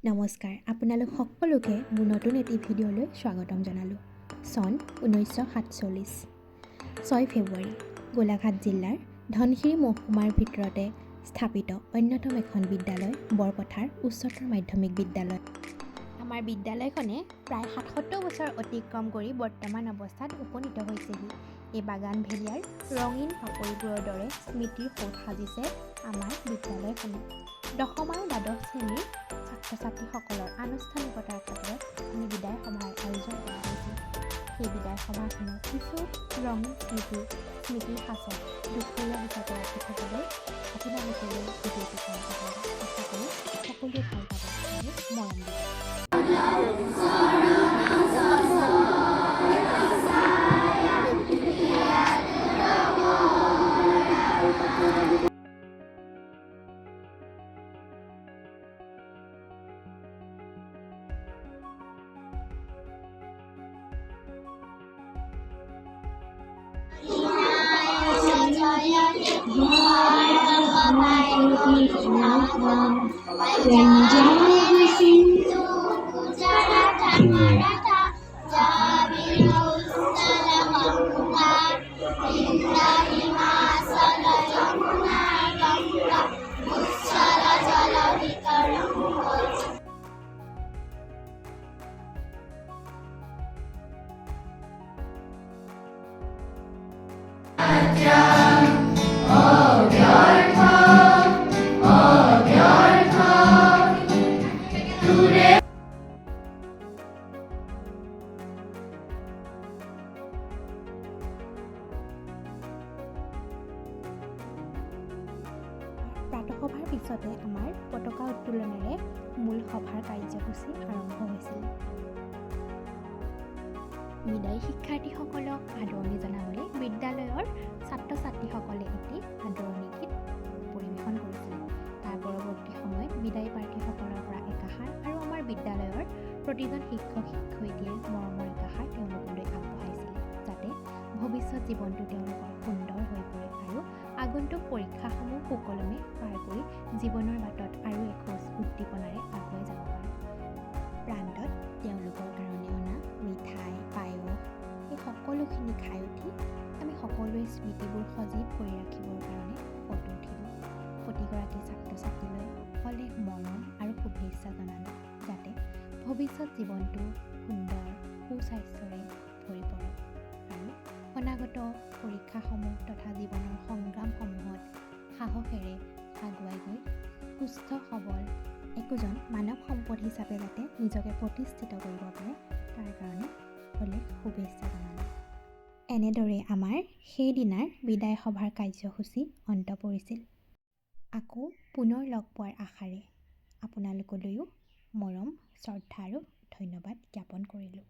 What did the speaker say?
নমস্কাৰ, আপোনালোক সকলোকে মোৰ নতুন এটি ভিডিঅ'লৈ স্বাগতম জনালোঁ। চন 1947 6 ফেব্ৰুৱাৰী গোলাঘাট জিলাৰ ধনশিৰি মহকুমাৰ ভিতৰতে স্থাপিত অন্যতম এখন বিদ্যালয় বৰপথাৰ উচ্চতৰ মাধ্যমিক বিদ্যালয়। আমাৰ বিদ্যালয়খনে প্ৰায় ৭৭ বছৰ অতিক্ৰম কৰি বৰ্তমান অৱস্থাত উপনীত হৈছেহি। এই বাগান ভেলিয়াৰ ৰঙীন পাপৰিবোৰৰ দৰে স্মৃতিৰ সৌধ সাজিছে আমাৰ বিদ্যালয়খনে। দশম আৰু দ্বাদশ শ্ৰেণীৰ ছাত্ৰ-ছাত্ৰীসকলৰ আনুষ্ঠানিকতাৰ খাতিৰত আমি বিদায় সভাৰ আয়োজন কৰা হৈছিল। সেই বিদায় সভাখনৰ কিছু ৰঙীন স্মৃতিৰ সাঁচত দুপৰীয়া হিচাপে ৰাখি থবলৈ আপোনালোকলৈ ভিডিঅ'টো আশা কৰোঁ সকলোৱে ভাল পাব আৰু মৰম দিব। প্ৰাতঃসভাৰ পিছতে আমাৰ পতাকা উত্তোলনেৰে মূল সভাৰ কাৰ্যসূচী আৰম্ভ হৈছিল। বিদায়ী শিক্ষাৰ্থীসকলক আদৰণি জনাবলৈ বিদ্যালয়ৰ ছাত্ৰ-ছাত্ৰীসকলে এটি আদৰণি গীত পৰিৱেশন কৰিছিল। তাৰ পৰৱৰ্তী সময়ত বিদায়ী প্ৰাৰ্থীসকলৰ পৰা একাষাৰ আৰু আমাৰ বিদ্যালয়ৰ প্ৰতিজন শিক্ষক-শিক্ষয়িত্ৰীয়ে মৰমৰ একাষাৰ তেওঁলোকলৈ আগবঢ়াইছিল, যাতে ভৱিষ্যত জীৱনটো তেওঁলোকৰ সুন্দৰ হৈ পৰে আৰু আগন্তুক পৰীক্ষাসমূহ সুকলমে পাৰ কৰি জীৱনৰ বাটত আৰু এখোজ উদ্দীপনাৰে আগুৱাই যাব পাৰে। প্ৰান্তত তেওঁলোকৰ কাৰণে অনা মিঠাই, পায়স এই সকলোখিনি খাই উঠি আমি সকলোৱে স্মৃতিবোৰ সজীৱ কৰি ৰাখিবৰ কাৰণে ফটো উঠিলোঁ। প্ৰতিগৰাকী ছাত্ৰ-ছাত্ৰীলৈ অলেখ মৰম আৰু শুভেচ্ছা জনালোঁ, যাতে ভৱিষ্যত জীৱনটো সুন্দৰ সুস্বাস্থ্যৰে ভৰি পৰক আৰু অনাগত পৰীক্ষাসমূহ তথা জীৱনৰ সংগ্ৰামসমূহত সাহসেৰে আগুৱাই গৈ সুস্থ সবল একোজন মানৱ সম্পদ হিচাপে যাতে নিজকে প্ৰতিষ্ঠিত কৰিব পাৰে তাৰ কাৰণে অলেখ শুভেচ্ছা জনালোঁ। এনেদৰে আমাৰ সেইদিনাৰ বিদায় সভাৰ কাৰ্যসূচী অন্ত পৰিছিল। আকৌ পুনৰ লগ পোৱাৰ আশাৰে আপোনালোকলৈও মৰম, শ্ৰদ্ধা আৰু ধন্যবাদ জ্ঞাপন কৰিলোঁ।